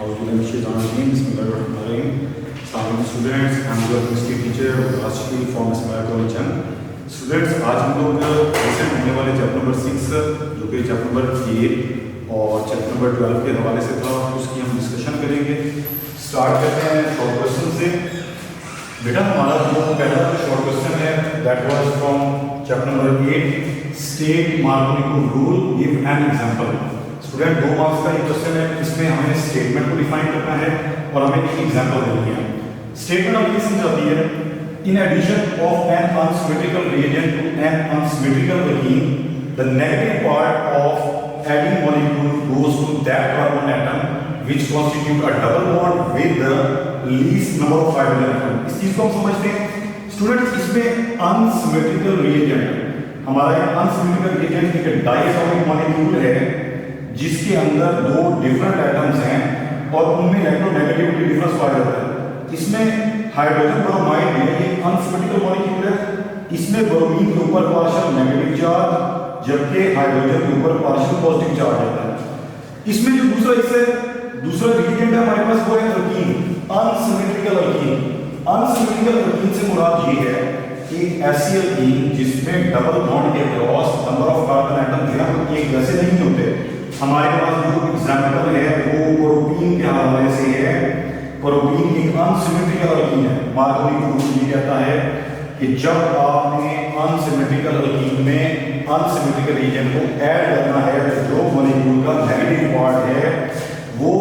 Students, I am your history teacher राष्ट्रीय from smile college जंग। Students, आज हम लोग रिसेंट होने वाले चैप्टर नंबर 6 जो कि चैप्टर नंबर 8 और चैप्टर नंबर 12 के हवाले से था, उसकी हम डिस्कशन करेंगे। स्टार्ट करते हैं शॉर्ट क्वेश्चन से। बेटा हमारा जो पहला शॉर्ट क्वेश्चन है that was from chapter number 8 state Markovnikov rule, give an example. Student 2 marks का ये क्वेश्चन है, इसमें हमें स्टेटमेंट को डिफाइन करना है और हमें एक एग्जांपल देनी है। स्टेटमेंट ऑफ दिस समझाती है in addition of an unsymmetrical reagent to an unsymmetrical alkene the negative part of adding molecule goes to that carbon atom which constitute a double bond with the least number of hydrogen atom। इस चीज को हम समझते हैं students. इसमें unsymmetrical reagent, हमारा unsymmetrical reagent एक diatomic molecule है जिसके अंदर 2 डिफरेंट एटम्स हैं और उनमें इलेक्ट्रोनेगेटिविटी डिफरेंस पाया जाता है। इसमें हाइड्रोजन ब्रोमाइड है, ये अनसिमेट्रिकल मॉलिक्यूल है। इसमें ब्रोमीन के ऊपर पार्शियल नेगेटिव चार्ज जबकि हाइड्रोजन के ऊपर पार्शियल पॉजिटिव चार्ज आता है। इसमें जो दूसरा रिएजेंट है हमारे पास वो है alkyne, unsymmetrical alkyne. Unsymmetrical alkyne से मुराद ये है कि ऐसी अल्कीन जिसमें डबल बॉन्ड के across number of carbon atom जो है एक जैसे नहीं होते। हमारे पास जो एग्जांपल है वो प्रोपीन के हवाले से है। प्रोपीन एक अनसिमेट्रिकल अल्कीन है। मार्कोनी रूल ये कहता है कि जब आपने अनसिमेट्रिकल अल्कीन में अनसिमेट्रिकल रीजन को ऐड करना है तो जो मॉलिक्यूल का नेगेटिव पार्ट है वो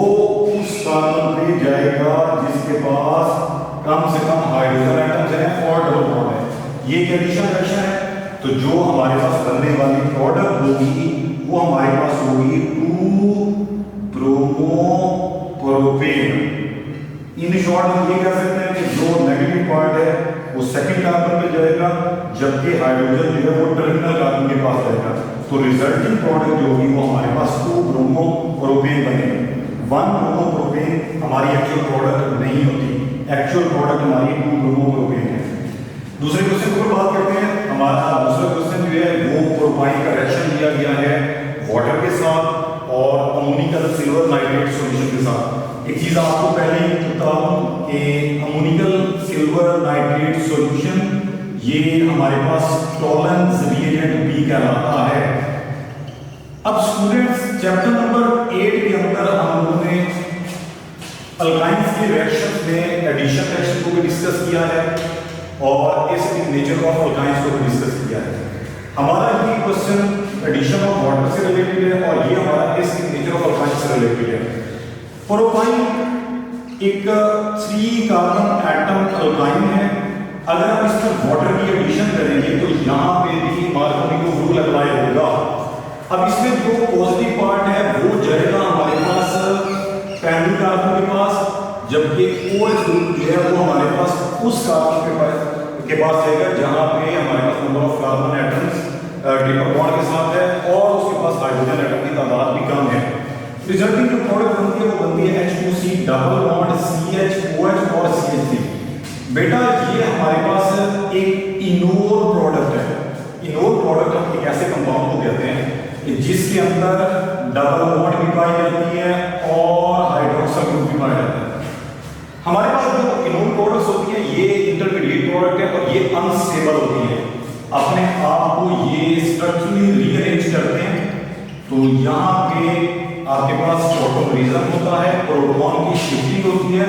उस कार्बन पे जाएगा जिसके पास कम से कम हाइड्रोजन एटम्स हैं और डबल बॉन्ड है। ये एक एडिशन रिएक्शन है, तो जो हमारे पास बनने वाली प्रोडक्ट होगी वो हमारे पास होगी 2-ब्रोमो-प्रोपेन। इन शॉर्ट हम ये कह सकते हैं कि जो नेगेटिव पार्ट है वो सेकंड कार्बन पे जाएगा जबकि हाइड्रोजन जो है वो टर्मिनल कार्बन के पास जाएगा। तो रिजल्टिंग प्रोडक्ट जो होगी वो हमारे पास 2-ब्रोमो-प्रोपेन बनेगी। 1-ब्रोमो-प्रोपेन हमारी एक्चुअल प्रोडक्ट नहीं होती, एक्चुअल प्रोडक्ट हमारी 2-ब्रोमो-प्रोपेन है। दूसरे क्वेश्चन को बात करते हैं। हमारा दूसरा क्वेश्चन जो है वो प्रोपाइन का रिएक्शन दिया गया है वाटर के साथ और अमोनिकल सिल्वर नाइट्रेट सॉल्यूशन के साथ। एक चीज आपको पहले ही बता दूं कि अमोनिकल सिल्वर नाइट्रेट सॉल्यूशन ये हमारे पास टॉलरेंस रिएजेंट भी कहलाता है। अब स्टूडेंट्स चैप्टर नंबर 8 के अंदर हम लोगों ने अल्काइंस के रिएक्शंस में एडिशन रिएक्शन को भी डिस्कस किया है और एसिडिक नेचर ऑफ अल्काइंस को भी डिस्कस किया है। हमारा ये क्वेश्चन एडिशन ऑफ वाटर से रिलेटेड है और ये हमारा एसिडिक नेचर ऑफ अल्काइंस से रिलेटेड है। प्रोपाइन एक 3 कार्बन एटम अल्काइन है। अगर हम इस पर वाटर की एडिशन करेंगे तो यहाँ पे भी मार्कोनी रूल अप्लाई होगा। अब इसमें जो पॉजिटिव पार्ट है वो जाएगा हमारे पास पहली कार्बन के पास, जबकि OH ग्रुप जो है वो हमारे पास उस कार्बन के पास जाएगा जहाँ पे हमारे पास number of carbon atoms triple bond के साथ है और उसके पास हाइड्रोजन एटम की तादाद भी कम है। रिजल्टिंग जो प्रोडक्ट बनती है वो बनती है H2C डबल बॉन्ड CH-OH और CH3। बेटा ये हमारे पास एक इनोर प्रोडक्ट है। इनोर प्रोडक्ट हम एक ऐसे कंपाउंड को कहते हैं कि जिसके अंदर डबल बॉन्ड भी पाई जाती है और हाइड्रोक्सिल ग्रुप भी पाया जाता है। हमारे पास जो इनोर प्रोडक्ट्स होती है ये इंटरमीडिएट प्रोडक्ट है और ये अनस्टेबल होती है। अपने आप को ये स्ट्रक्चरली रीअरेंज करते हैं। तो यहाँ पे आपके पास ऑटोमरिज्म होता है, प्रोटॉन की शिफ्टिंग होती है,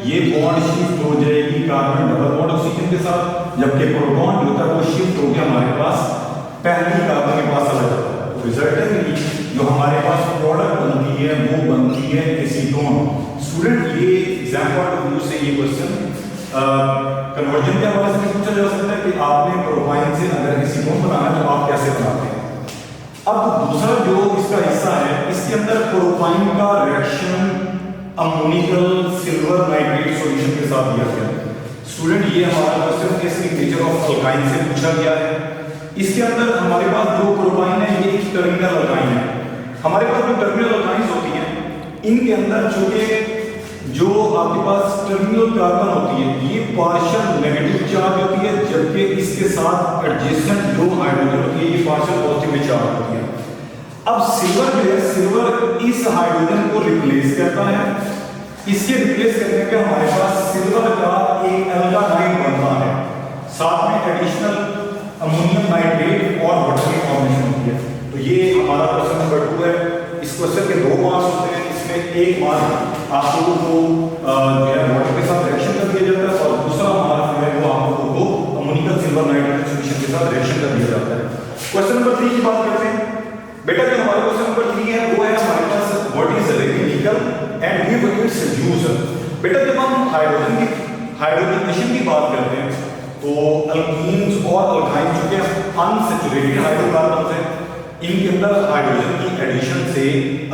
ये बॉन्ड शिफ्ट हो जाएगी कार्बन डबल बॉन्ड ऑक्सीजन के साथ, जबकि प्रोटॉन जो होता है वो शिफ्ट हो गया हमारे पास पहली कार्बन के पास चला जाता है। तो रिजल्टेंटली जो हमारे पास प्रोडक्ट बनती है वो बनती है एसीटोन। स्टूडेंट ये एग्जाम पॉइंट ऑफ व्यू से ये क्वेश्चन कन्वर्जन के हवाले से पूछा जा सकता है कि आपने प्रोपाइन से अगर एसीटोन बनाना है तो आप कैसे बनाते हैं। अब दूसरा जो इसका हिस्सा है इसके अंदर प्रोपाइन का reaction ammoniacal silver nitrate solution के साथ दिया गया। स्टूडेंट ये हमारा question acidic nature of alkyne से पूछा गया है। इसके अंदर हमारे पास जो प्रोपाइन है ये एक टर्मिनल अल्काइन है। हमारे पास जो टर्मिनल अल्काइंस होती हैं इनके अंदर चूंकि जो आपके पास टर्मिनल कार्बन होती है ये पार्शियल नेगेटिव चार्ज होती है, जबकि इसके साथ एडजेसेंट जो हाइड्रोजन होती है ये पार्शियल पॉजिटिव चार्ज होती है। अब सिल्वर जो है सिल्वर इस हाइड्रोजन को रिप्लेस करता है इसके रिप्लेस करने पे हमारे पास सिल्वर का एक एल्कानाइड बनता है, साथ में एडिशनल अमोनियम नाइट्रेट और वाटर की फॉर्मेशन होती है। तो ये हमारा क्वेश्चन नंबर 2 है। इस क्वेश्चन के 2 मार्क्स होते हैं, इसमें 1 मार्क आप लोगों को जो है वाटर के साथ रिएक्शन कर दिया जाता है और दूसरा मार्क जो है वो आप लोगों को अमोनियम सिल्वर नाइट्रेट सॉल्यूशन के साथ रिएक्शन कर दिया जाता है। क्वेश्चन नंबर 3 की बात करते हैं। बेटा जो हमारा क्वेश्चन नंबर 3 है वो है हमारे पास what is nickel and give its use. बेटा जब हम हाइड्रोजनेशन की बात करते हैं तो अल्कीन्स और अल्काइंस जो कि अनसैचुरेटेड हाइड्रोकार्बन्स हैं, इनके अंदर हाइड्रोजन की एडिशन से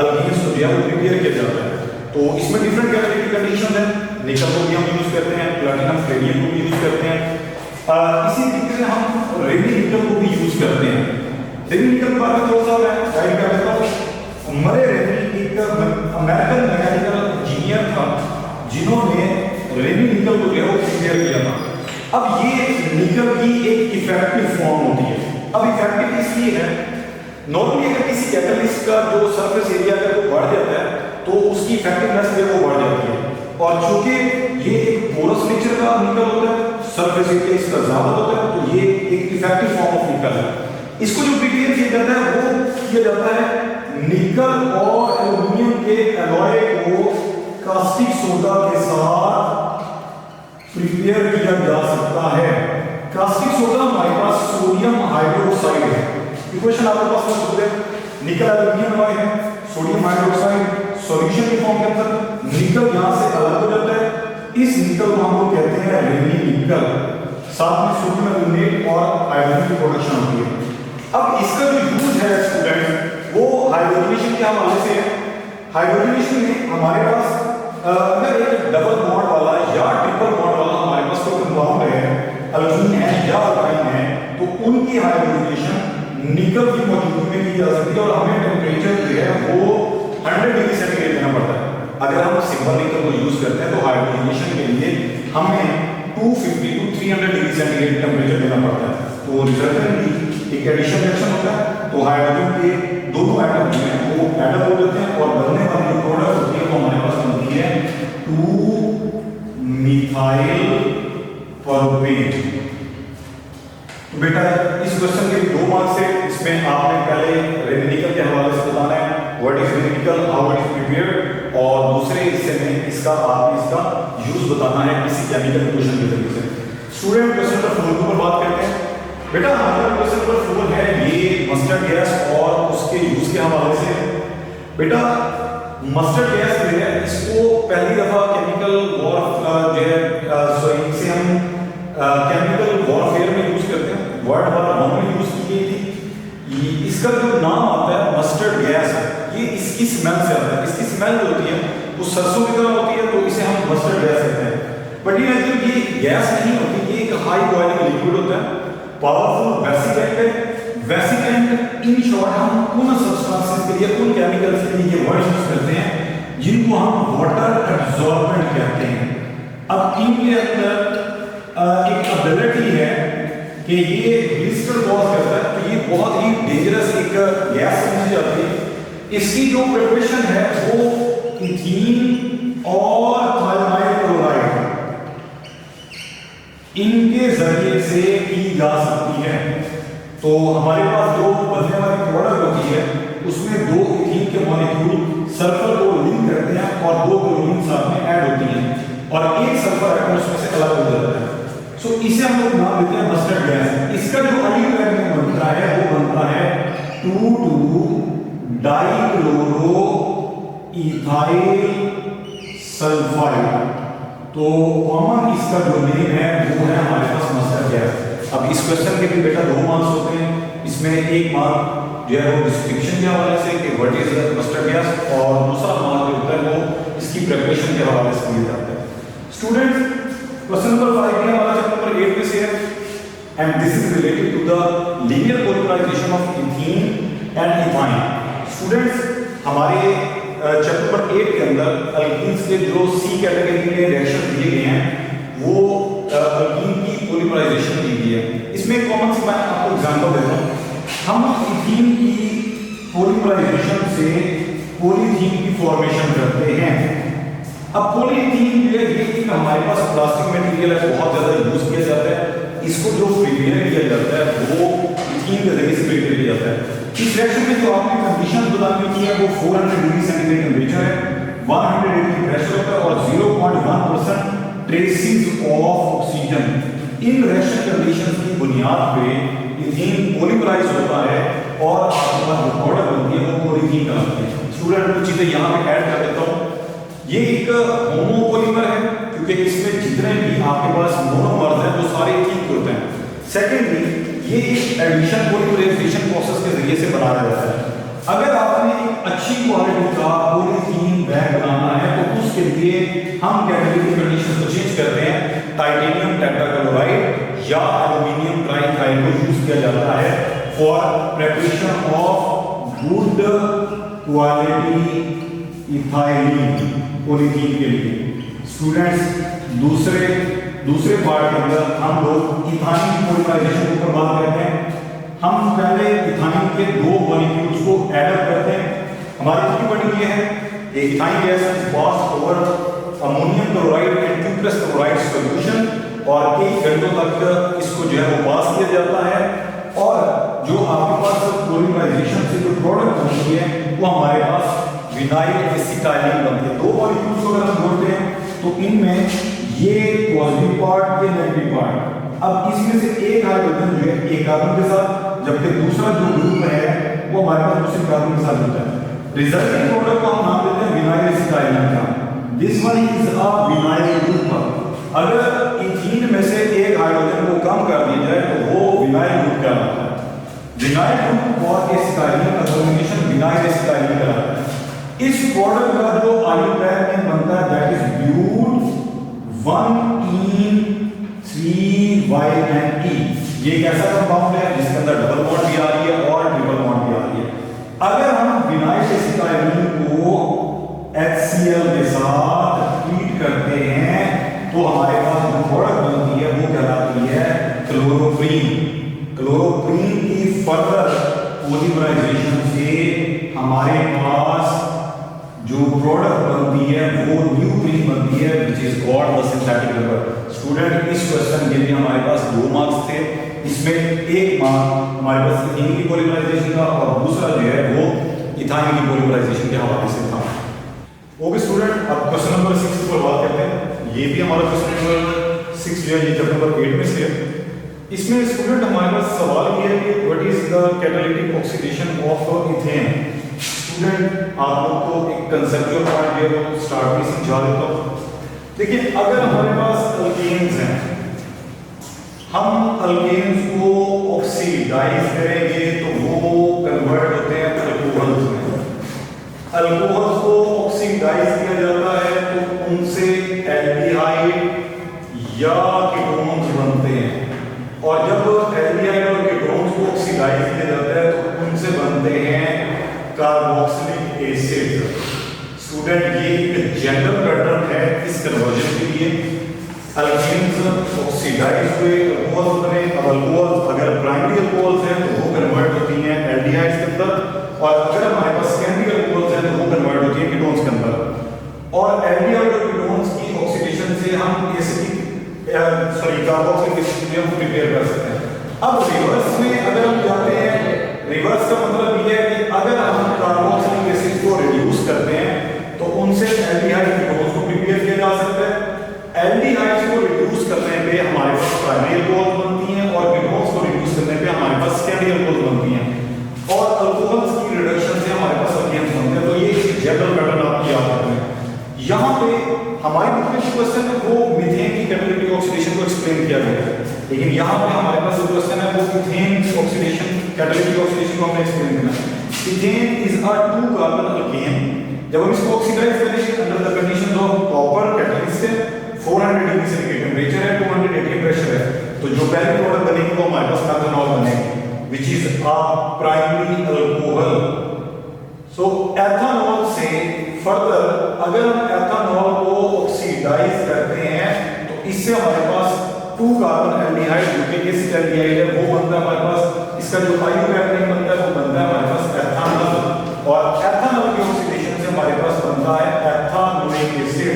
अल्कीन्स को जो है प्रिपेयर किया जाता है। तो इसमें डिफरेंट कैटेगरी कंडीशन है, निकल को भी हम यूज करते हैं, प्लैटिनम फ्लेडियम को भी यूज करते हैं, इसी तरीके से हम रेडी निकल को भी यूज करते हैं। रेडी निकल के बारे में थोड़ा सा मैं गाइड कर देता हूं। मरे रेडी एक अमेरिकन मैकेनिकल इंजीनियर था जिन्होंने रेडी निकल को जो है प्रिपेयर किया था। अब ये निकल की एक इफेक्टिव फॉर्म होती है। अब इफेक्टिव इसलिए है, नॉर्मली अगर किसी कैटलिस्ट का जो सरफेस एरिया अगर वो बढ़ जाता है तो उसकी इफेक्टिवनेस जो है वो बढ़ जाती है, और चूंकि ये एक पोरस नेचर का निकल होता है, सरफेस एरिया इसका ज्यादा होता है, तो ये एक इफेक्टिव फॉर्म ऑफ निकल है। इसको जो प्रिपेयर किया जाता है वो किया जाता है निकल और एल्युमिनियम के एलॉय को कास्टिक सोडा के साथ प्रिपेयर किया जा सकता है। कास्टिक सोडा हमारे पास सोडियम हाइड्रोक्साइड है। इक्वेशन आपके पास मौजूद है, निकल एल्युमिनियम एलॉय है, सोडियम हाइड्रोक्साइड सॉल्यूशन की फॉर्म के अंदर निकल यहां से अलग हो जाता है। इस निकल को हम लोग कहते हैं रेडी निकल, साथ में सोडियम एल्युमिनेट और हाइड्रोजन की प्रोडक्शन होती है। अब इसका जो यूज है स्टूडेंट वो हाइड्रोजनेशन के हवाले से है। हाइड्रोजनेशन में हमारे पास अगर एक डबल बॉन्ड वाला या ट्रिपल बॉन्ड वाला हमारे पास कोई कंपाउंड है, अल्कीन है या अल्काइन है, तो उनकी हाइड्रोजनेशन निकल की मौजूदगी में की जा सकती है और हमें टेंपरेचर जो है वो 100 डिग्री सेंटीग्रेड देना पड़ता है। अगर हम सिंपल निकल को यूज करते हैं तो हाइड्रोजनेशन के लिए हमें 250 to 300 डिग्री सेंटीग्रेड टेंपरेचर देना पड़ता है। तो रिजल्टेंट एक एडिशन रिएक्शन होता है, तो हाइड्रोजन के दोनों एटम जो हैं वो एडअप हो जाते हैं और बनने वाली जो प्रोडक्ट होती है वो हमारे पास बनती है 2-मिथाइल प्रोपेन। तो बेटा इस क्वेश्चन के 2 मार्क्स है, इसमें आपने पहले रेडिकल के हवाले से बताना है what is radical, how it is prepared, और दूसरे हिस्से में इसका आपने इसका यूज बताना है किसी केमिकल इक्वेशन के तरीके से। स्टूडेंट क्वेश्चन नंबर 4 पर बात करते हैं। बेटा हमारा क्वेश्चन नंबर 4 है ये मस्टर्ड गैस और उसके यूज के हवाले से। बेटा मस्टर्ड गैस जो है इसको पहली दफा केमिकल वॉर जो है इसे हम केमिकल वॉरफेयर में यूज करते हैं, वर्ल्ड वॉर 1 में यूज की गई थी। इसका जो नाम आता है मस्टर्ड गैस, ये इसकी स्मेल से आता है। इसकी स्मेल जो होती है वो सरसों की तरह होती है, तो इसे हम मस्टर्ड गैस कहते हैं। बट ये गैस नहीं होती, ये एक हाई बॉइलिंग लिक्विड होता है, पावरफुल वेसिकेंट है। वेसिकेंट इन शॉर्ट हम उन सब्सटेंसेस के लिए, उन केमिकल्स के लिए ये वर्ड यूज करते हैं जिनको हम वाटर एब्जॉर्बेंट कहते हैं। अब इनके अंदर एक एबिलिटी है कि ये ब्लिस्टर कॉज करता है, तो ये बहुत ही डेंजरस एक गैस समझी जाती है। इसकी जो प्रिपरेशन है वो इथीन और थायमाइड क्लोराइड इनके जरिए से की जा सकती है। तो हमारे पास जो बनने वाली प्रोडक्ट होती है उसमें 2 इथीन के मॉलिक्यूल सल्फर को लिंक करते हैं और 2 क्लोरीन साथ में ऐड होती हैं और एक सल्फर एटम उसमें से अलग हो जाता है। सो इसे हम लोग नाम देते हैं मस्टर्ड गैस। इसका जो अल्टीमेट में बनता है वो बनता है 2,2-डाइक्लोरो इथाइल सल्फाइड। तो कॉमन इसका जो नेम है वो है हमारे पास मस्टर्ड गैस। अब इस क्वेश्चन के भी बेटा 2 मार्क्स होते हैं, इसमें 1 मार्क जो है वो डिस्क्रिप्शन के हवाले से कि व्हाट इज मस्टर्ड गैस, और दूसरा मार्क जो होता है वो इसकी प्रिपरेशन के हवाले से दिया जाता है। स्टूडेंट्स क्वेश्चन नंबर 5 भी हमारा चैप्टर नंबर 8 में से है, and this is related to the linear polymerisation of ethene and ethyne. Students हमारे चैप्टर नंबर 8 के अंदर अल्कीन्स के जो सी कैटेगरी के रिएक्शन दिए गए हैं वो अल्कीन की पॉलिमराइजेशन दी गई है। इसमें कॉमन सी मैं आपको एग्जांपल देता हूं। हम इथीन की पॉलिमराइजेशन से पॉलीथीन की फॉर्मेशन करते हैं। अब पॉलीइथीन जो है ये एक हमारे पास प्लास्टिक मटेरियल है, बहुत ज्यादा यूज किया जाता है। इसको जो प्रिपेयर किया जाता है वो इथीन के जरिए से प्रिपेयर किया जाता है। इस रिएक्शन में जो आपने कंडीशन बतानी की है वो 400 डिग्री सेंटीग्रेड टेंपरेचर है, 180 प्रेशर होता है और 0.1% traces of oxygen. In reaction conditions की बुनियाद पे इथीन पॉलीमराइज होता है और आपके पास जो प्रोडक्ट बनती है वो पॉलीथीन कहलाती है। स्टूडेंट कुछ चीजें यहाँ पे ऐड कर देता हूँ। ये एक होमोपॉलीमर है क्योंकि इसमें जितने भी आपके पास मोनोमर्स हैं वो सारे इथीन के होते हैं। सेकेंडली ये एक एडिशन पॉलीमराइजेशन प्रोसेस के जरिए से बनाया जाता है। अगर आपने एक अच्छी क्वालिटी का पॉलीथीन बैग बनाना है तो उसके लिए हम कैटेलिटिक कंडीशन को चेंज करते हैं। टाइटेनियम टेट्राक्लोराइड या एल्युमिनियम ट्राइथाइल को यूज किया जाता है for preparation of good quality ethylene polythene के लिए। स्टूडेंट्स दूसरे पार्ट के अंदर हम लोग इथाइन पॉलीमराइजेशन के ऊपर बात करते हैं। हम पहले इथाइन के दो मॉलिक्यूल्स को ऐड अप करते हैं। हमारी कितनी बनी है, एक ethyne gas is passed over ammonium chloride and cuprous chloride solution और कई घंटों तक इसको जो है वो पास किया जाता है और जो आपके पास पॉलीमराइजेशन से जो प्रोडक्ट बनती है वो हमारे पास विनाइल एसिटाइलिन बनती है। दो मॉलिक्यूल्स को अगर हम जोड़ते हैं तो इनमें ये पॉजिटिव पार्ट ये नेगेटिव पार्ट। अब इसमें से एक हाइड्रोजन जो है एक कार्बन के साथ, जबकि दूसरा जो ग्रुप है वो हमारे पास दूसरे कार्बन के साथ होता है। रिजल्टिंग प्रोडक्ट को हम नाम देते हैं विनाइल एसिटाइलिन का। This one is a vinyl group. अगर इथीन में से एक हाइड्रोजन को कम कर दिया जाए तो वो विनाइल ग्रुप कहलाता है। विनाइल ग्रुप और एसिटाइलिन का कॉम्बिनेशन विनाइल एसिटाइलिन कहलाता है। इस प्रोडक्ट का जो आयोडीन में बनता है दैट इज ब्यूट 1ene 3yne। ये एक ऐसा कंपाउंड है जिसके अंदर डबल बॉन्ड भी आ रही है और ट्रिपल बॉन्ड भी आ रही है। अगर हम विनाइल एसिटाइलिन को HCl के साथ ट्रीट करते हैं तो हमारे पास जो प्रोडक्ट बनती है वो कहलाती है क्लोरोप्रीन। क्लोरोप्रीन की फर्दर पॉलीमराइजेशन से हमारे पास जो प्रोडक्ट बनती है वो न्यूक्लिन बनती है which is called the synthetic rubber. Student इस क्वेश्चन के लिए हमारे पास 2 मार्क्स थे। इसमें एक मार्क हमारे पास इथीन की पॉलीमराइजेशन का और दूसरा जो है वो इथाइन की पॉलीमराइजेशन के हवाले से था। ओके स्टूडेंट, अब क्वेश्चन नंबर 6 पर बात करते हैं। ये भी हमारा क्वेश्चन नंबर 6 जो है ये चैप्टर नंबर 8 में से है। इसमें स्टूडेंट हमारे पास सवाल ये है कि what is the catalytic oxidation of ethane. Student आप लोग को एक कंसेप्चुअल पार्ट जो है वो स्टार्ट में समझा देता हूँ। देखिए अगर हमारे पास अल्केन्स हैं, हम अल्केन्स को ऑक्सीडाइज करेंगे तो वो कन्वर्ट होते हैं अल्कोहल्स में। अल्कोहल्स को ऑक्सीडाइज किया जाता है तो उनसे एल्डिहाइड या कीटोन्स बनते हैं और जब एल्डिहाइड और कीटोन्स को ऑक्सीडाइज किया जाता है तो उनसे बनते हैं कार्बोक्सिलिक एसिड। स्टूडेंट ये एक जनरल पैटर्न है इस कन्वर्जन के लिए। अल्केन्स ऑक्सीडाइज हुए अल्कोहल्स बने। अब अल्कोहल्स अगर प्राइमरी अल्कोहल्स हैं तो वो कन्वर्ट होती हैं एल्डिहाइड्स के अंदर और अगर हमारे पास सेकेंडरी अल्कोहल्स हैं तो वो कन्वर्ट होती हैं कीटोन्स के अंदर। और एल्डिहाइड और कीटोन्स की ऑक्सीडेशन से हम कार्बोक्सिलिक एसिड को प्रिपेयर कर सकते हैं। अब रिवर्स में अगर हम जाते हैं, रिवर्स का मतलब ये है कि अगर हम कार्बोक्सिलिक एसिड को रिड्यूस करते हैं तो उनसे एल्डिहाइड कीटोन्स को प्रिपेयर किया जा सकता है। एल्डिहाइड्स को रिड्यूस करने पे हमारे पास प्राइमरी अल्कोहल्स बनती हैं और कीटोन्स को रिड्यूस करने पे हमारे पास सेकेंडरी अल्कोहल्स बनती हैं और अल्कोहल्स की रिडक्शन से हमारे पास अल्केन्स बनते हैं। तो ये एक जनरल पैटर्न आप याद रखते हैं। यहाँ पे हमारे बुक में जो क्वेश्चन है वो मीथेन की कैटालिटिक ऑक्सीडेशन को एक्सप्लेन किया गया है, लेकिन यहाँ पे हमारे पास जो क्वेश्चन है वो मीथेन की ऑक्सीडेशन कैटालिटिक ऑक्सीडेशन को हमने एक्सप्लेन करना है। Methane is a 2 carbon alkane. जब हम इसको ऑक्सीडाइज करेंगे under the condition of copper catalyst है, 400 डिग्री सेंटीग्रेड टेंपरेचर है, 280 प्रेशर है, तो जो पहली प्रोडक्ट बनेगी वो हमारे पास मेथनॉल बनेगी which is a primary alcohol. So ethanol से फर्दर अगर हम एथनॉल को ऑक्सीडाइज करते हैं तो इससे हमारे पास 2 कार्बन एल्डिहाइड जो कि एसिटाइलडिहाइड है वो बनता है हमारे पास। इसका जो आयोडीन बनता है वो बनता है हमारे पास एथनॉल और एथनॉल की ऑक्सीडेशन से हमारे पास बनता है एथानोइक acid.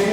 2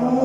2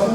2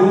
2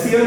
HCl،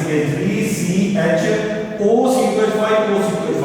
CH3CHOCH5OCH5۔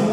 2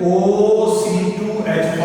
HOC2H5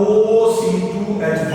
OC2H5۔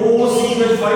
OC2H5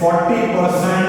40%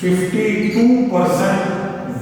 52%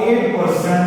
8%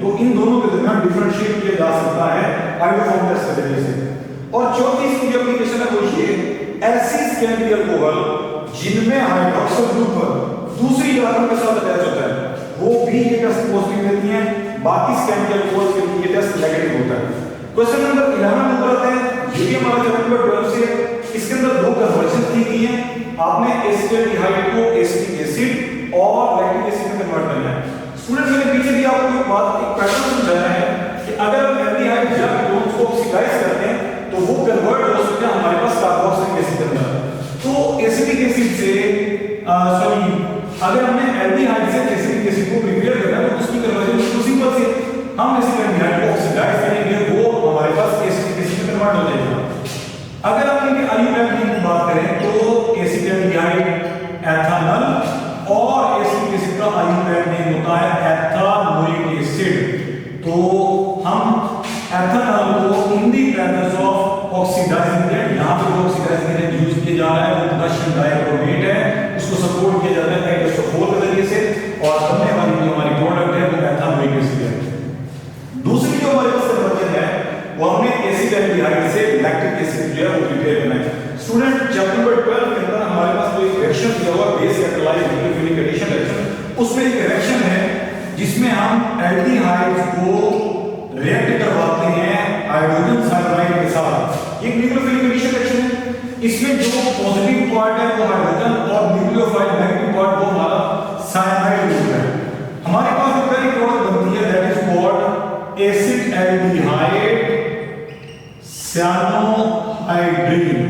तो इन दोनों के दरमियान डिफरेंशिएट किया जा सकता है आयोडोफॉर्म टेस्ट के जरिए से। और चौथी इसकी जो एप्लीकेशन है वो ये, ऐसी स्कैन की अल्कोहल जिनमें हाइड्रोक्सिल ग्रुप दूसरी कार्बन के साथ अटैच होता है वो भी ये टेस्ट पॉजिटिव देती हैं, बाकी स्कैन के अल्कोहल के लिए ये टेस्ट नेगेटिव होता है। क्वेश्चन नंबर 11 ऊपर आते हैं, ये भी हमारा चैप्टर नंबर 12 से। इसके अंदर दो कन्वर्जन दी गई है, आपने एसिटाल्डिहाइड को एसिटिक एसिड और लैक्टिक एसिड में कन्वर्ट करना है। स्टूडेंट मैंने पीछे भी आपको एक बात, एक पैटर्न समझाया है कि अगर हम एल्डिहाइड या कीटोन्स को ऑक्सीडाइज करते हैं तो वो कन्वर्ट हो सकते हैं हमारे पास कार्बोक्सिलिक एसिड के अंदर। तो एसिटिक एसिड से अगर हमने एल्डिहाइड से एसिटिक एसिड को प्रिपेयर करना है तो उसकी कन्वर्जन बिल्कुल सिंपल सी, हम एसिटाल्डिहाइड को ऑक्सीडाइज करेंगे, वो हमारे पास एसिटिक एसिड में कन्वर्ट हो जाएगा। अगर हम इनके आईयूपीएच की बात करें तो एसिटाल्डिहाइड एथानल और एसिटिक एसिड का आईयूपीएच नेम होता है एथानोइक एसिड। तो हम एथानल को in the presence of oxidising agent, यहां पे जो ऑक्सीडाइजिंग एजेंट यूज किया जा रहा है वो पोटेशियम डाइक्रोमेट है, उसको सपोर्ट किया जाता है H2O के जरिए से, और बनने वाली जो हमारी प्रोडक्ट है वो एथानोइक एसिड है। दूसरी जो हमारे पास कन्वर्जन है वो हमने एसिटाल्डिहाइड से लैक्टिक एसिड जो है वो प्रिपेयर करना है। स्टूडेंट चैप्टर नंबर 12 के अंदर हमारे पास जो एक रिएक्शन दिया हुआ base catalysed nucleophilic addition reaction, उसमें एक रिएक्शन है जिसमें हम एल्डिहाइड्स को रिएक्ट करवाते हैं हाइड्रोजन साइनाइड के साथ। एक न्यूक्लियोफिलिक एडिशन रिएक्शन है, इसमें जो पॉजिटिव पार्ट है वो हाइड्रोजन और न्यूक्लियोफाइल नेगेटिव पार्ट वो हमारा साइनाइड ग्रुप है। हमारे पास जो पहली प्रोडक्ट बनती है that is called acetaldehyde cyanohydrin.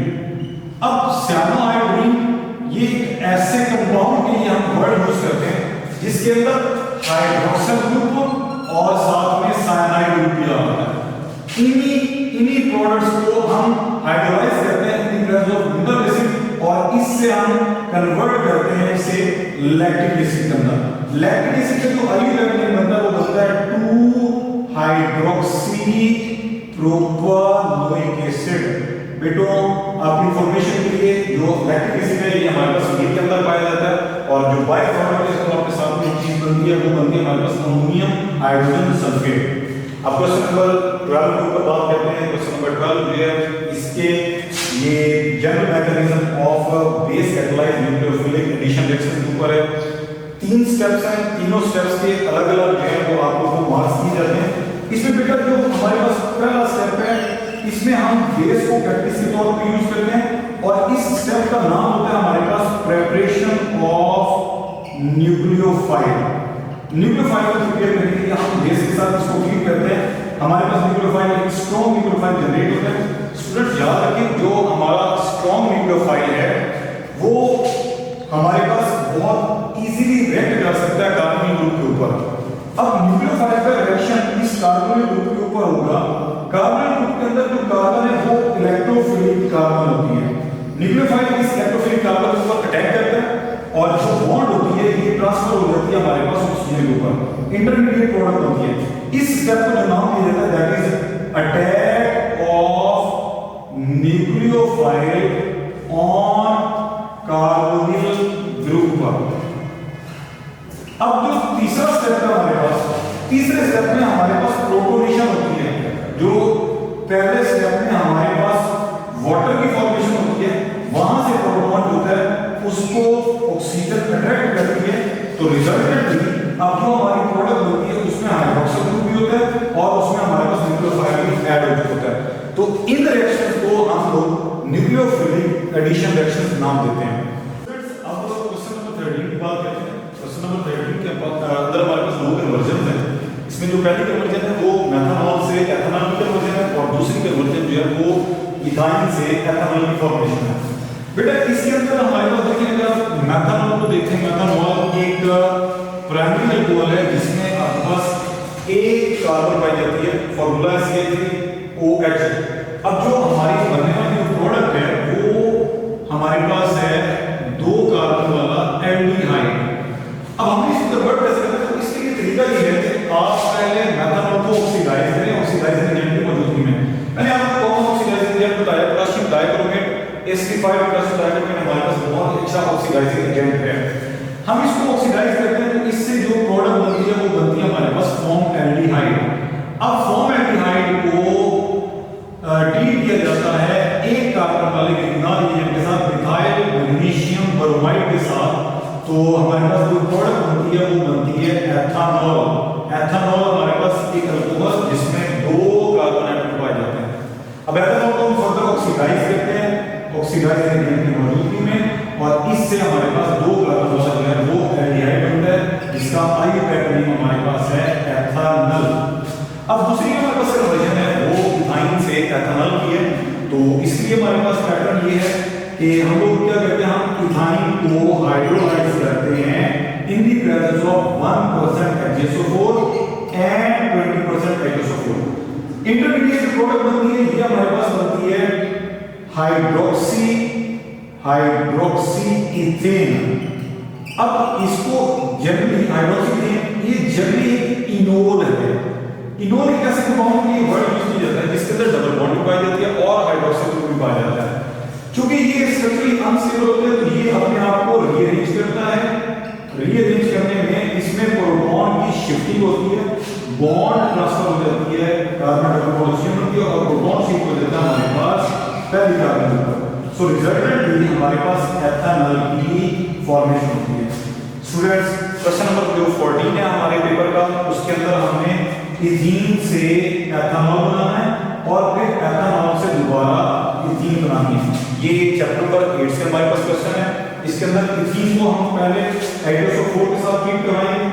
अब साइनोहाइड्रीन ये एक ऐसे कंपाउंड के लिए हम वर्ड यूज करते हैं जिसके अंदर हाइड्रोक्सिल ग्रुप और साथ में साइनाइड ग्रुप भी आता है। इन्हीं प्रोडक्ट्स को हम हाइड्रोलाइज करते हैं in presence of mineral acid और इससे हम कन्वर्ट करते हैं इसे लैक्टिक एसिड के अंदर। लैक्टिक एसिड का जो आईयूपीएच नेम बनता है वो बनता है 2 हाइड्रोक्सी प्रोपानोइक एसिड। बेटो आपकी इंफॉर्मेशन के लिए जो लैक्टिक एसिड है ये हमारे पास मीट के अंदर पाया जाता है और जो बाय प्रोडक्ट है इसको आपके सामने एक चीज बनती है वो बनती है हमारे पास अमोनियम हाइड्रोजन सल्फेट। अब क्वेश्चन नंबर 12 के ऊपर बात करते हैं। क्वेश्चन नंबर 12 जो है इसके ये general mechanism of base catalysed nucleophilic addition reaction के ऊपर है। 3 स्टेप्स हैं, तीनों स्टेप्स के अलग-अलग जो है वो आप लोगों को मार्क्स दिए जाते हैं। इसमें बेटा जो हमारे पास पहला स्टेप है इसमें हम बेस को प्रैक्टिस के तौर पे यूज करते हैं और इस स्टेप का नाम होता है हमारे पास प्रिपरेशन ऑफ न्यूक्लियोफाइल। न्यूक्लियोफाइल को प्रिपेयर करने के लिए हम बेस के साथ इसको फीड करते हैं, हमारे पास न्यूक्लियोफाइल एक स्ट्रॉन्ग न्यूक्लियोफाइल जनरेट होता है। स्टूडेंट्स याद रखिए जो हमारा स्ट्रॉन्ग न्यूक्लियोफाइल है वो हमारे पास बहुत इजीली रिएक्ट कर सकता है कार्बोनिल ग्रुप के ऊपर। अब न्यूक्लियोफाइल का रिएक्शन इस कार्बोनिल ग्रुप के ऊपर होगा। कार्बोनिल ग्रुप के अंदर जो कार्बन है वो इलेक्ट्रोफिलिक कार्बन होती है। न्यूक्लियोफाइल इस इलेक्ट्रोफिलिक कार्बन के ऊपर अटैक करता है और जो बॉन्ड होती है ये ट्रांसफर हो जाती है हमारे पास ऑक्सीजन के ऊपर, इंटरमीडिएट प्रोडक्ट होती है। इस स्टेप को जो नाम दिया जाता है that is attack of nucleophile on carbonyl group. अब जो तीसरा स्टेप है हमारे पास, तीसरे स्टेप में हमारे पास प्रोटोनेशन होती है। जो पहले स्टेप में हमारे पास वाटर की फॉर्मेशन होती है, वहां से प्रोटॉन होता है उसको ऑक्सीजन अट्रैक्ट करती है तो रिजल्टेंटली अब जो हमारी प्रोडक्ट होती है उसमें हाइड्रोक्सिल ग्रुप भी होता है और उसमें हमारे पास न्यूक्लियोफाइल भी ऐड होता है। तो इन रिएक्शंस को हम लोग न्यूक्लियोफिलिक एडिशन रिएक्शंस नाम देते हैं। अब क्वेश्चन नंबर 13 की बात करते हैं। क्वेश्चन नंबर 13 के अंदर हमारे पास दो कन्वर्जन है। इसमें जो पहली कन्वर्जन है वो मेथनॉल से एथेनॉल की कन्वर्जन है और दूसरी कन्वर्जन जो है वो इथाइन से एथेनॉल की फॉर्मेशन है। बेटा इसके अंदर हमारे पास देखिए अगर मेथनॉल को देखें, मेथनॉल एक प्राइमरी अल्कोहल है जिसमें आपके पास एक कार्बन पाई जाती है, फार्मूला है CH3OH। अब जो हमारी बनने वाली जो प्रोडक्ट है वो हमारे पास है 2 कार्बन वाला एल्डिहाइड। अब हम इसे कन्वर्ट कैसे करते हैं? तो इसके लिए तरीका ये है कि आप पहले मेथनॉल को ऑक्सीडाइज करें, ऑक्सीडाइजिंग एजेंट की मौजूदगी में। मैंने आपको कौन सा ऑक्सीडाइजिंग एजेंट बताया? Potassium dichromate acidified potassium dichromate हमारे पास बहुत अच्छा ऑक्सीडाइजिंग एजेंट है। हम इसको ऑक्सीडाइज करते हैं तो इससे जो प्रोडक्ट बनती है वो बनती है हमारे पास फॉर्म एल्डिहाइड। अब फॉर्म एल्डिहाइड को ट्रीट किया जाता है एक कार्बन वाले ग्रीनॉल एजेंट के साथ, मिथाइल मैग्नीशियम ब्रोमाइड के साथ, तो हमारे पास जो प्रोडक्ट बनती है वो बनती है एथानॉल। एथानॉल हमारे पास एक अल्कोहल जिसमें 2 कार्बन एटम पाए जाते हैं। अब एथानॉल को हम फर्दर ऑक्सीडाइज करते हैं, ऑक्सीडाइज एजेंट की मौजूदगी में, और इससे हमारे पास 2 कार्बन वाला जो है वो एल्डिहाइड बनता है, जिसका आईयूपैक नेम हमारे पास है एथानल। अब दूसरी हमारे पास कन्वर्जन है वो इथाइन से एथानल की है, तो इसलिए हमारे पास पैटर्न ये है कि हम लोग क्या करते हैं, हम इथाइन को हाइड्रोलाइज करते हैं इन the presence of 1% HSO4 and 20% HSO4। Intermediate product बनती है, ये हमारे पास बनती है हाइड्रोक्सी इथेन। अब इसको जनरली हाइड्रोक्सी इथेन ये जनरली इनोल है। इनोल एक ऐसे कंपाउंड के वर्ड यूज किया जाता है जिसके अंदर डबल बॉन्ड पाई जाती है और हाइड्रोक्सी ग्रुप भी पाया जाता है। क्योंकि ये स्ट्रक्चरली अनस्टेबल होते हैं, तो ये अपने आप को रीअरेंज करता है। रीअरेंज करने में इसमें प्रोटॉन की शिफ्टिंग होती है, बॉन्ड ट्रांसफर हो जाती है, कार्बन डबल बॉन्ड एक्सचेंज होती है और प्रोटॉन शिफ्ट हो जाता है हमारे पास पहली कार्बन पर। सो रिजल्टेंटली हमारे पास एथानॉल की फॉर्मेशन होती है। स्टूडेंट्स, क्वेश्चन नंबर जो 14 है हमारे पेपर का, उसके अंदर हमने इथीन से एथानॉल बनाना है और फिर एथानॉल से दोबारा इथीन बनानी है। ये चैप्टर नंबर 8 से हमारे पास क्वेश्चन है। इसके अंदर इथीन को हम पहले H2SO4 के साथ ट्रीट कराएंगे,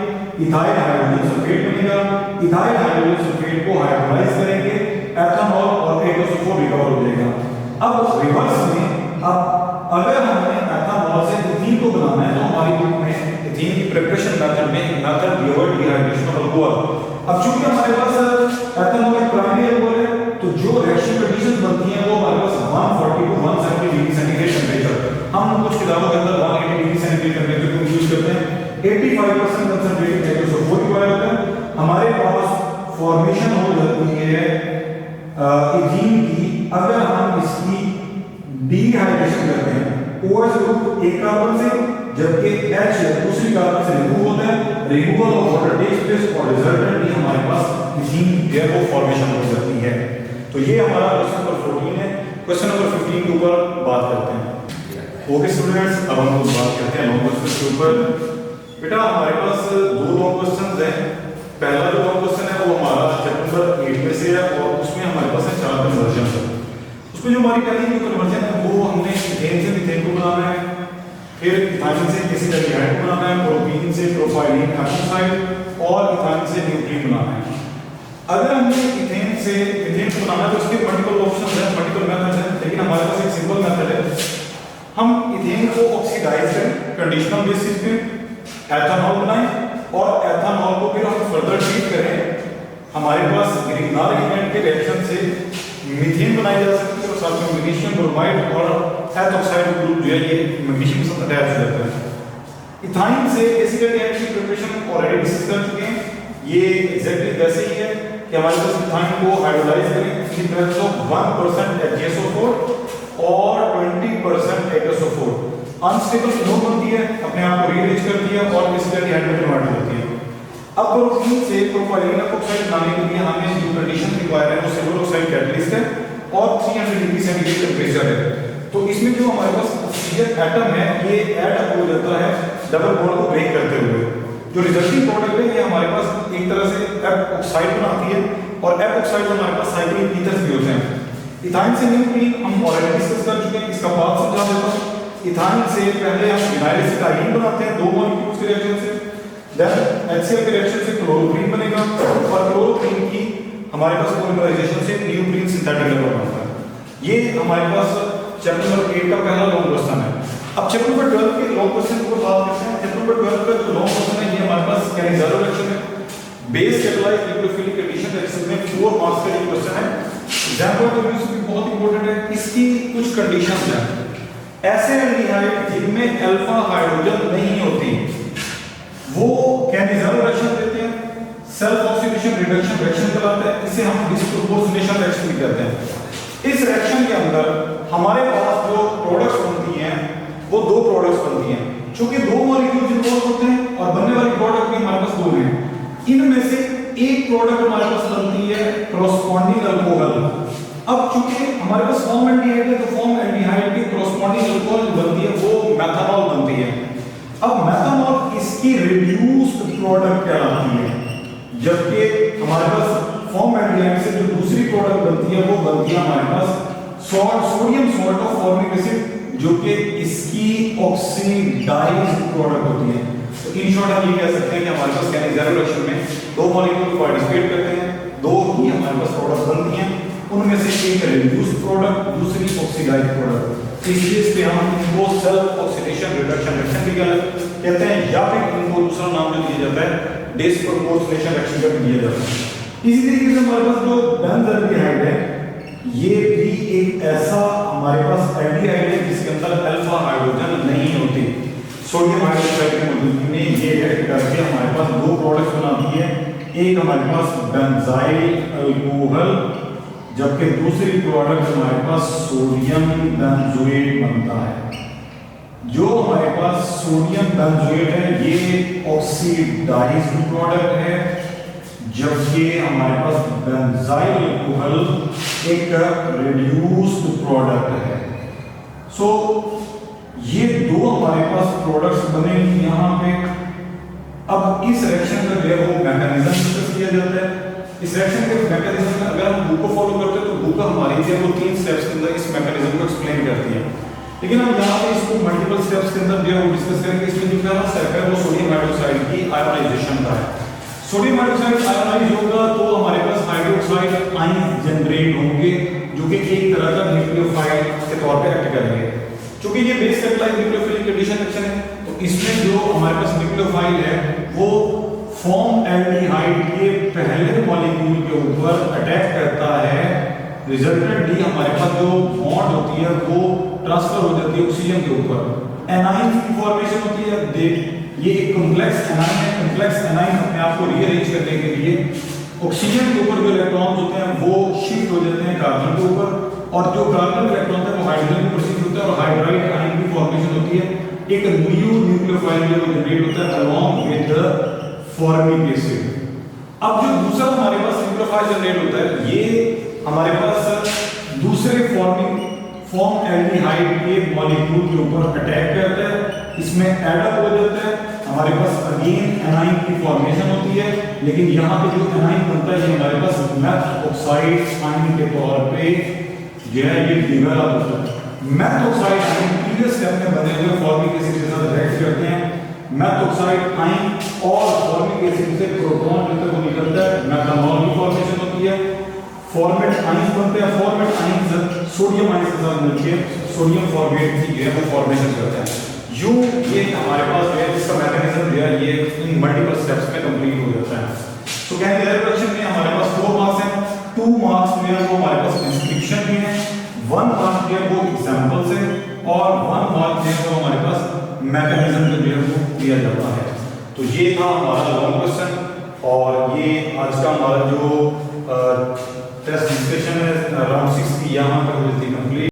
इथाइल हाइड्रोजन सल्फेट बनेगा, इथाइल हाइड्रोजन सल्फेट को हाइड्रोलाइज करेंगे, एथानॉल और H2SO4 रिकवर हो जाएगा। अब रिवर्स में, अब अगर हमने एथानॉल से इथीन को बनाना है तो हमारी बुक में इथीन की प्रिपरेशन मेथड में method given dehydration of alcohol. अब चूंकि हमारे पास एथानॉल एक प्राइमरी अल्कोहल है, तो जो रिएक्शन कंडीशंस बनती हैं वो हमारे पास 140 टू 170 डिग्री सेंटीग्रेड टेंपरेचर, हम कुछ किताबों के अंदर 180 डिग्री सेंटीग्रेड टेंपरेचर को यूज करते हैं। 85% कंसंट्रेटेड H2SO4 रिक्वायर होता है। हमारे पास फॉर्मेशन हो जाती है इथीन की अगर हम इसकी डीहाइड्रेशन करते हैं। OH ग्रुप एक कार्बन से, जबकि H दूसरी कार्बन से रिमूव होता है, removal of water takes place और रिजल्टेंटली हमारे पास इथीन गैस को फॉर्मेशन हो जाती है। तो ये हमारा क्वेश्चन नंबर 14 है। क्वेश्चन नंबर 15 के ऊपर बात करते हैं। ओके स्टूडेंट्स, अब हम लोग बात करते हैं लॉन्ग क्वेश्चन के ऊपर। बेटा हमारे पास 2 लॉन्ग क्वेश्चंस हैं। पहला जो लॉन्ग क्वेश्चन है वो हमारा चैप्टर नंबर 8 में से है और उसमें हमारे पास है 4 कन्वर्जन है। उसमें जो हमारी पहली जो कन्वर्जन है वो हमने इथेन से मीथेन को बनाना है, फिर इथाइन से एसिटाल्डिहाइड को बनाना है, प्रोपीन से प्रोपाइलीन हाइड्रोक्साइड और इथाइन से न्यूक्लिन बनाना है। अगर हमने इथेन से मीथेन को बनाना है तो उसके मल्टीपल ऑप्शंस हैं, मल्टीपल मेथड्स हैं, लेकिन हमारे पास एक सिंपल मेथड है। हम इथेन को ऑक्सीडाइज करें कंडीशनल बेसिस पे, एथानॉल बनाएं और एथानॉल को फिर हम फर्दर ट्रीट करें। हमारे पास ग्रिग्नाल एलिमेंट के रिएक्शन से मीथेन बनाई जा सकती है और साथ में मैग्नीशियम ब्रोमाइड और एथ ऑक्साइड ग्रुप जो है ये मैग्नीशियम के साथ अटैच हो जाता है। इथाइन से एसिटाल्डिहाइड की प्रिपरेशन ऑलरेडी डिस्कस कर चुके हैं। ये एग्जैक्टली वैसे ही है कि हमारे पास इथाइन को हाइड्रोलाइज करें इन प्रेजेंस ऑफ 1% HSO4 और 20% H2SO4। अनस्टेबल इनोल बनती है, अपने आप को रीअरेंज करती है और एसिटाल्डिहाइड में कन्वर्ट होती है। अब प्रोपीन से प्रोपाइलीन ऑक्साइड बनाने के लिए हमें जो कंडीशन रिक्वायर है वो सिल्वर ऑक्साइड कैटलिस्ट है और 300 डिग्री सेंटीग्रेड टेंपरेचर है। तो इसमें जो हमारे पास ऑक्सीजन एटम है ये ऐड हो जाता है डबल बॉन्ड को ब्रेक करते हुए। जो रिजल्टिंग प्रोडक्ट है ये हमारे पास एक तरह से एफ ऑक्साइड बनाती है और एफ ऑक्साइड हमारे पास साइक्लिक ईथर्स भी होते हैं। इथाइन से न्यूक्लिन हम ऑलरेडी डिस्कस कर चुके हैं, इसका पाथ समझा देता हूं। इथाइन से पहले हम विनाइल एसिटाइलिन बनाते हैं 2 मॉलिक्यूल्स के रिएक्शन से, देन HCl के रिएक्शन से क्लोरोप्रीन बनेगा और क्लोरोप्रीन की हमारे पास पॉलीमराइजेशन से न्यूक्लिन सिंथेटिक रबर बनता है। ये हमारे पास चैप्टर नंबर 8 का पहला लॉन्ग क्वेश्चन है। अब चैप्टर नंबर 12 के लॉन्ग क्वेश्चन को बात करते हैं। चैप्टर नंबर 12 का जो लॉन्ग क्वेश्चन है ये हमारे पास कैनिज़ारो रिएक्शन है, बेस कैटलाइज्ड लिक्विडोफिलिक कंडीशन रिएक्शन में 4 मार्क्स का ये क्वेश्चन है। एग्जांपल तो यूज भी बहुत इंपॉर्टेंट है। इसकी कुछ कंडीशंस हैं। ऐसे एल्डिहाइड जिनमें अल्फा हाइड्रोजन नहीं होती वो कैनिज़ारो रिएक्शन देते हैं, सेल्फ ऑक्सीडेशन रिडक्शन रिएक्शन कहलाता है। इसे हम डिस्प्रोपोर्शनेशन रिएक्शन भी कहते हैं। इस रिएक्शन के अंदर हमारे पास जो प्रोडक्ट्स बनती हैं वो 2 प्रोडक्ट्स बनती हैं। चूंकि 2 मॉलिक्यूल्स इन्वॉल्व होते हैं और बनने वाली प्रोडक्ट भी हमारे पास 2 हैं, इनमें से एक प्रोडक्ट हमारे पास बनती है कॉरस्पॉन्डिंग अल्कोहल। अब चूंकि हमारे पास फॉर्म एल्डिहाइड है तो फॉर्म एल्डिहाइड की कॉरस्पॉन्डिंग अल्कोहल बनती है वो मेथनॉल बनती है। अब मेथनॉल इसकी रिड्यूस्ड प्रोडक्ट कहलाती है, जबकि हमारे पास फॉर्म एल्डिहाइड से जो दूसरी प्रोडक्ट बनती है वो बनती है हमारे पास sodium salt of formic acid, जो कि इसकी ऑक्सीडाइज्ड प्रोडक्ट होती है। तो इन शॉर्ट हम ये कह सकते हैं कि हमारे पास कैनिज़ेरो रिएक्शन में दो मॉलिक्यूल पार्टिसिपेट करते हैं, दो ही हमारे पास प्रोडक्ट बनती हैं, उनमें से एक रिड्यूस्ड प्रोडक्ट, दूसरी ऑक्सीडाइज्ड प्रोडक्ट। इस चीज पे हम इनको सेल्फ ऑक्सीडेशन रिडक्शन रिएक्शन भी कहते हैं, या फिर इनको दूसरा नाम जो दिया जाता है डिसप्रपोर्शनेशन रिएक्शन का दिया जाता है। इसी तरीके से हमारे पास जो बेंज़ल्डिहाइड है ये भी एक ऐसा हमारे पास एल्डिहाइड है जिसके अंदर अल्फा हाइड्रोजन नहीं होती। सोडियम हाइड्रोक्साइड की मौजूदगी में ये रिएक्ट करके हमारे पास दो प्रोडक्ट्स बनाती है, एक हमारे पास बेंजाइल अल्कोहल, जबकि दूसरी प्रोडक्ट हमारे पास सोडियम बेंजोएट बनता है। जो हमारे पास सोडियम बेंजोएट है ये ऑक्सीडाइज्ड प्रोडक्ट है, जबकि हमारे पास बेंजाइल अल्कोहल एक रिड्यूस्ड प्रोडक्ट है। सो ये दो हमारे पास प्रोडक्ट्स बने यहाँ पे। अब इस रिएक्शन का जो है वो मैकेनिज्म डिस्कस किया जाता है। इस रिएक्शन के मैकेनिज्म में अगर हम बुक को फॉलो करते हैं तो बुक हमारी जो है वो 3 स्टेप्स के अंदर इस मैकेनिज्म को एक्सप्लेन करती है, लेकिन हम यहाँ पे इसको मल्टीपल स्टेप्स के अंदर जो है वो डिस्कस करेंगे। इसमें जो पहला स्टेप है वो सोडियम हाइड्रोक्साइड की आयोनाइजेशन का है। सोडियम हाइड्रोक्साइड आयोनाइज होगा तो हमारे पास हाइड्रोक्साइड आयन जनरेट होंगे, जो कि एक तरह का न्यूक्लियोफाइल के तौर पे एक्ट करेंगे। क्योंकि ये base stabilised nucleophilic condition reaction है, तो इसमें जो हमारे पास न्यूक्लियोफाइल है वो फॉर्म एल्डिहाइड के पहले मॉलिक्यूल के ऊपर अटैक करता है। रिजल्टेंट डी हमारे पास जो बॉन्ड होती है वो ट्रांसफर हो जाती है ऑक्सीजन के ऊपर। एनाइन की फॉर्मेशन होती है। देख ये एक कॉम्प्लेक्स एनाइन है। कॉम्प्लेक्स एनाइन अपने आप को रीअरेंज करने के लिए ऑक्सीजन के ऊपर जो इलेक्ट्रॉन्स होते हैं वो शिफ्ट हो जाते हैं कार्बन के ऊपर, और जो कार्बन इलेक्ट्रॉन है वो हाइड्रोजन के ऊपर शिफ्ट होता है और हाइड्राइड आयन की फॉर्मेशन होती है। एक न्यू न्यूक्लियोफाइल जो जनरेट होता है अलोंग विद फॉर्मिक एसिड। अब जो दूसरा हमारे पास न्यूक्लियोफाइल जनरेट होता है ये हमारे पास दूसरे फॉर्म एल्डिहाइड के मॉलिक्यूल के ऊपर अटैक करता है, इसमें एड अप हो जाता है। हमारे पास अगेन एनाइन की फॉर्मेशन होती है, लेकिन यहाँ पे जो एनाइन बनता है ये हमारे पास मेथ ऑक्साइड आयन के तौर पे जो है ये डेवलप होता है। Methoxide ion previous step में बने हुए फॉर्मिक एसिड के साथ रिएक्ट करते हैं। मेथ ऑक्साइड आयन और फॉर्मिक एसिड से प्रोटॉन लेकर वो निकलता है, मेथनॉल की फॉर्मेशन होती है, फॉर्मेट आयन बनते हैं। फॉर्मेट आयन सोडियम आयन के साथ मिलकर सोडियम फॉर्मेट की जो है वो फॉर्मेशन करते हैं। यूं ये हमारे पास जो है इसका मैकेनिज्म जो है ये इन मल्टीपल स्टेप्स में कंप्लीट हो जाता है। तो कैनिज़ेरो रिएक्शन में हमारे पास 4 मार्क्स हैं। 2 मार्क्स जो है वो हमारे पास डिस्क्रिप्शन में है, 1 मार्क जो है वो एग्जांपल से, और 1 मार्क जो है वो हमारे पास मैकेनिज्म का जो है वो दिया जाता है। तो ये था हमारा लॉन्ग क्वेश्चन, और ये आज का हमारा जो टेस्ट डिस्कशन है राउंड 6 की यहाँ पर होती है कंप्लीट।